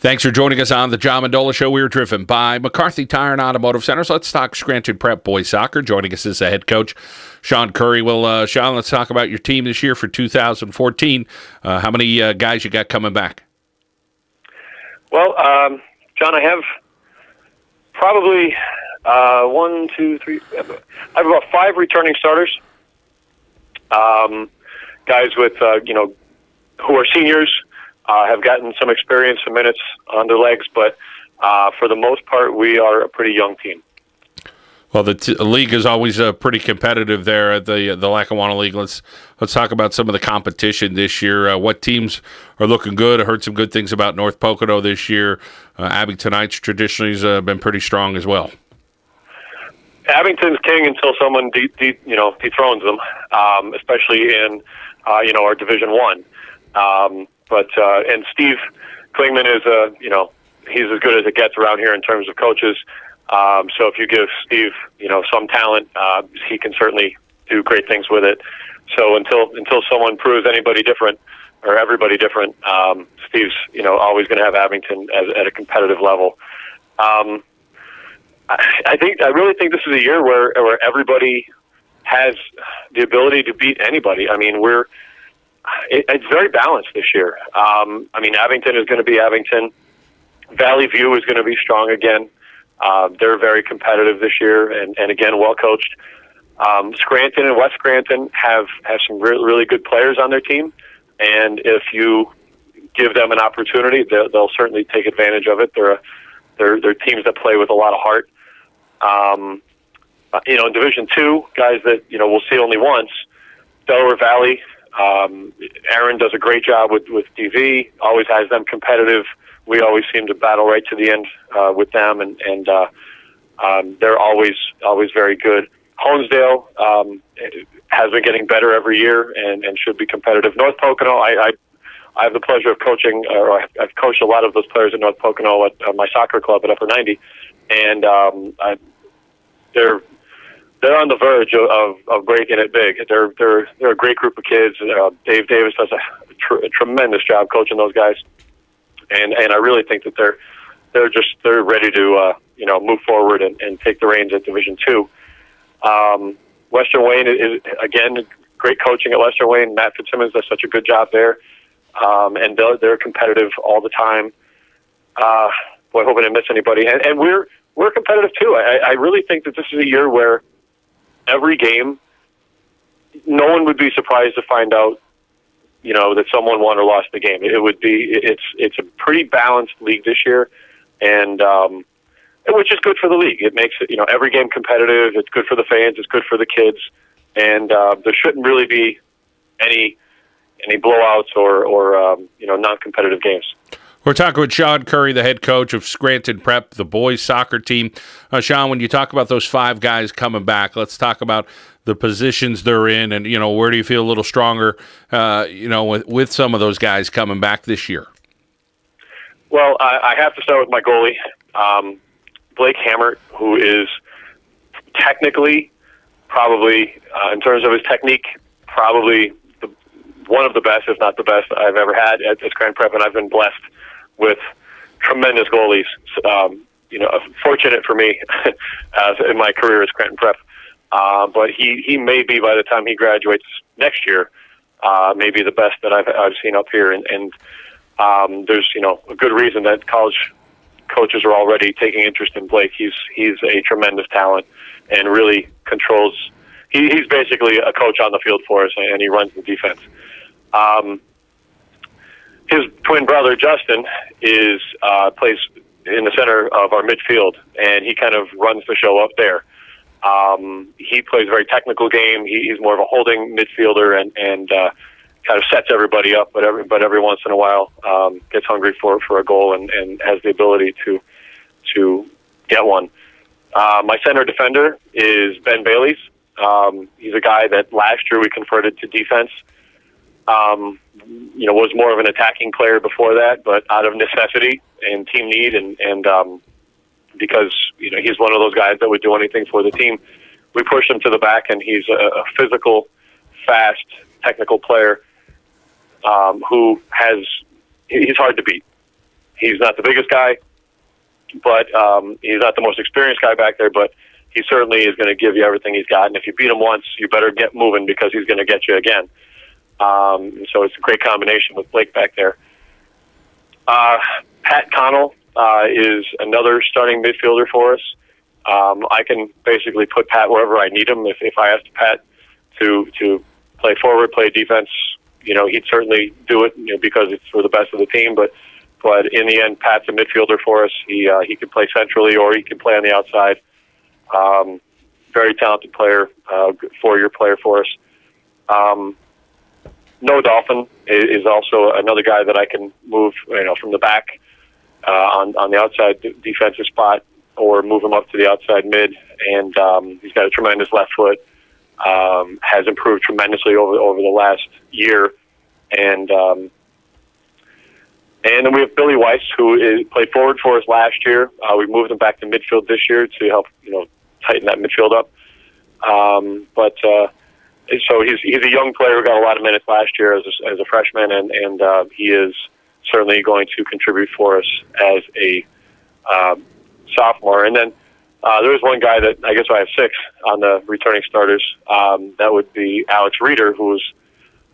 Thanks for joining us on the John Mendola Show. We are driven by McCarthy Tire and Automotive Centers. Let's talk Scranton Prep Boys Soccer. Joining us is the head coach, Sean Curry. Well, Sean, let's talk about your team this year for 2014. How many guys you got coming back? Well, John, I have probably one, two, three. I have about 5 returning starters. Guys with who are seniors. Have gotten some experience, some minutes on their legs, but for the most part, we are a pretty young team. Well, the league is always pretty competitive there at the Lackawanna League. Let's talk about some of the competition this year. What teams are looking good? I heard some good things about North Pocono this year. Abingtonites traditionally has been pretty strong as well. Abington's king until someone dethrones them, especially in our Division One. And Steve Klingman is he's as good as it gets around here in terms of coaches. So if you give Steve some talent, he can certainly do great things with it. So until someone proves anybody different or everybody different, Steve's always going to have Abington at a competitive level. I really think this is a year where everybody has the ability to beat anybody. I mean, it's very balanced this year. Abington is going to be Abington. Valley View is going to be strong again. They're very competitive this year and again, well coached. Scranton and West Scranton have some really good players on their team, and if you give them an opportunity, they'll certainly take advantage of it. They're teams that play with a lot of heart. In Division Two, guys that we'll see only once. Delaware Valley. Aaron does a great job with DV, always has them competitive. We always seem to battle right to the end with them, and they're always very good. Honesdale has been getting better every year and should be competitive. North Pocono, I have the pleasure of coaching, or I've coached a lot of those players at North Pocono at my soccer club at Upper 90, and they're on the verge of breaking it big. They're a great group of kids. Dave Davis does a tremendous job coaching those guys, and I really think that they're ready to move forward and take the reins at Division Two. Western Wayne is again great coaching at Western Wayne. Matt Fitzsimmons does such a good job there, and they're competitive all the time. I hope I didn't miss anybody, and we're competitive too. I really think that this is a year where every game, no one would be surprised to find out, that someone won or lost the game. It's a pretty balanced league this year, and which is good for the league. It makes it, every game competitive. It's good for the fans. It's good for the kids, and there shouldn't really be any blowouts or non-competitive games. We're talking with Sean Curry, the head coach of Scranton Prep, the boys soccer team. Sean, when you talk about those 5 guys coming back, let's talk about the positions they're in, and where do you feel a little stronger, with some of those guys coming back this year? Well, I have to start with my goalie, Blake Hammert, who is technically probably, in terms of his technique, probably one of the best, if not the best, I've ever had at Scranton Prep, and I've been blessed with tremendous goalies. Fortunate for me in my career at Scranton Prep. But he may be, by the time he graduates next year, maybe the best that I've seen up here. And there's a good reason that college coaches are already taking interest in Blake. He's a tremendous talent and really controls. He's basically a coach on the field for us, and he runs the defense. His twin brother, Justin, plays in the center of our midfield, and he kind of runs the show up there. He plays a very technical game. He's more of a holding midfielder and kind of sets everybody up, but every once in a while gets hungry for a goal and has the ability to get one. My center defender is Ben Bailey's. He's a guy that last year we converted to defense. Was more of an attacking player before that, but out of necessity and team need, and because he's one of those guys that would do anything for the team, we pushed him to the back, and he's a physical, fast, technical player who he's hard to beat. He's not the biggest guy, but he's not the most experienced guy back there, but he certainly is going to give you everything he's got. And if you beat him once, you better get moving because he's going to get you again. So it's a great combination with Blake back there. Pat Connell is another starting midfielder for us. I can basically put Pat wherever I need him. If I asked Pat to play forward, play defense, he'd certainly do it, because it's for the best of the team. But in the end, Pat's a midfielder for us. He can play centrally or he can play on the outside. Very talented player, 4-year player for us. Noah Dolphin is also another guy that I can move, from the back on the outside defensive spot, or move him up to the outside mid. And he's got a tremendous left foot. Has improved tremendously over the last year. And then we have Billy Weiss, who played forward for us last year. We moved him back to midfield this year to help, tighten that midfield up. So he's a young player who got a lot of minutes last year as a freshman, and he is certainly going to contribute for us as a sophomore. And then there is one guy that I guess I have 6 on the returning starters. That would be Alex Reeder, who's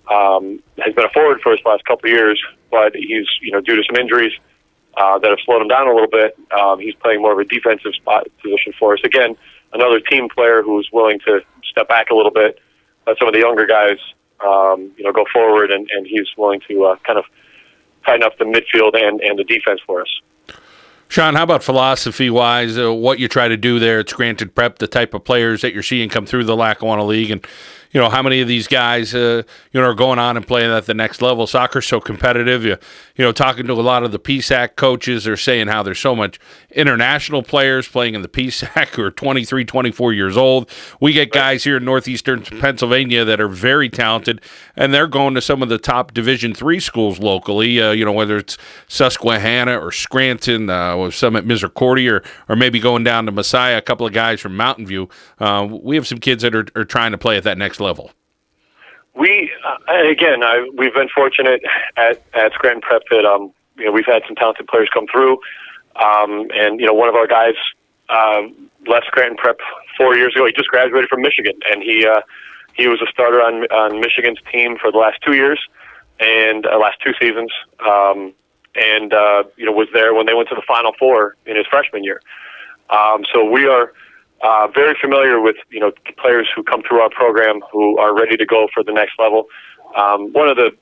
has been a forward for us the last couple of years, but he's due to some injuries that have slowed him down a little bit. He's playing more of a defensive spot position for us. Again, another team player who's willing to step back a little bit. Let some of the younger guys, go forward, and he's willing to kind of tighten up the midfield and the defense for us. Sean, how about philosophy-wise, what you try to do there at Scranton Prep, the type of players that you're seeing come through the Lackawanna League, and how many of these guys, are going on and playing at the next level? Soccer's so competitive. Talking to a lot of the PSAC coaches, they're saying how there's so much international players playing in the PSAC who are 23, 24 years old. We get guys here in northeastern Pennsylvania that are very talented, and they're going to some of the top Division III schools locally, whether it's Susquehanna or Scranton, with some at Misericordia, or maybe going down to Messiah, a couple of guys from Mountain View. We have some kids that are trying to play at that next level. We've been fortunate at Scranton Prep that we've had some talented players come through, and one of our guys left Scranton Prep 4 years ago. He just graduated from Michigan, and he was a starter on Michigan's team for the last 2 years and last 2 seasons, and was there when they went to the Final Four in his freshman year. So we are very familiar with players who come through our program who are ready to go for the next level. One of the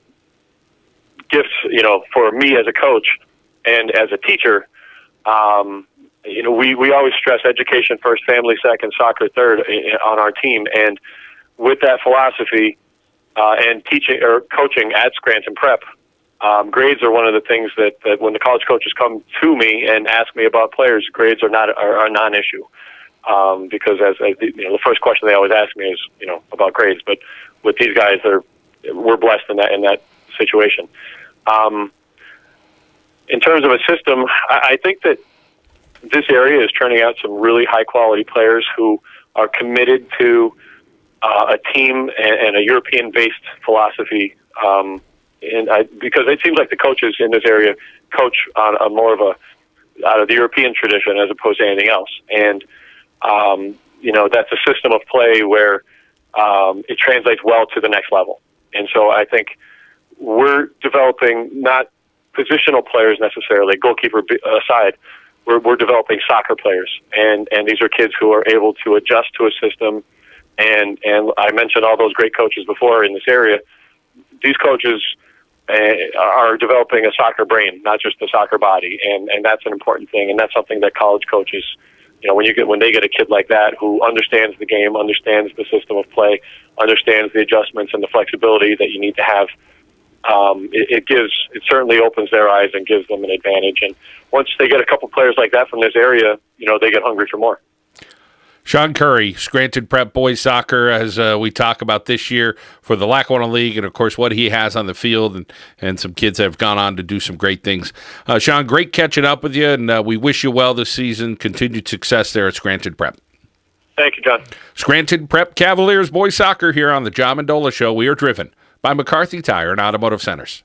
gifts for me as a coach and as a teacher, we always stress education first, family second, soccer third on our team. And with that philosophy and teaching or coaching at Scranton Prep, grades are one of the things that when the college coaches come to me and ask me about players, grades are a non-issue. Because as the first question they always ask me is about grades, but with these guys, we're blessed in that situation. In terms of a system, I think that this area is turning out some really high quality players who are committed to a team and a European based philosophy. Because it seems like the coaches in this area coach on a more of out of the European tradition as opposed to anything else, and that's a system of play where it translates well to the next level. And so I think we're developing not positional players necessarily, goalkeeper aside. We're developing soccer players, and these are kids who are able to adjust to a system. And I mentioned all those great coaches before in this area. These coaches are developing a soccer brain, not just a soccer body, and that's an important thing. And that's something that college coaches, when they get a kid like that who understands the game, understands the system of play, understands the adjustments and the flexibility that you need to have, it certainly opens their eyes and gives them an advantage. And once they get a couple players like that from this area, they get hungry for more. Sean Curry, Scranton Prep Boys Soccer, as we talk about this year for the Lackawanna League, and of course what he has on the field, and some kids that have gone on to do some great things. Sean, great catching up with you, and we wish you well this season. Continued success there at Scranton Prep. Thank you, John. Scranton Prep Cavaliers Boys Soccer here on the John Mendola Show. We are driven by McCarthy Tire and Automotive Centers.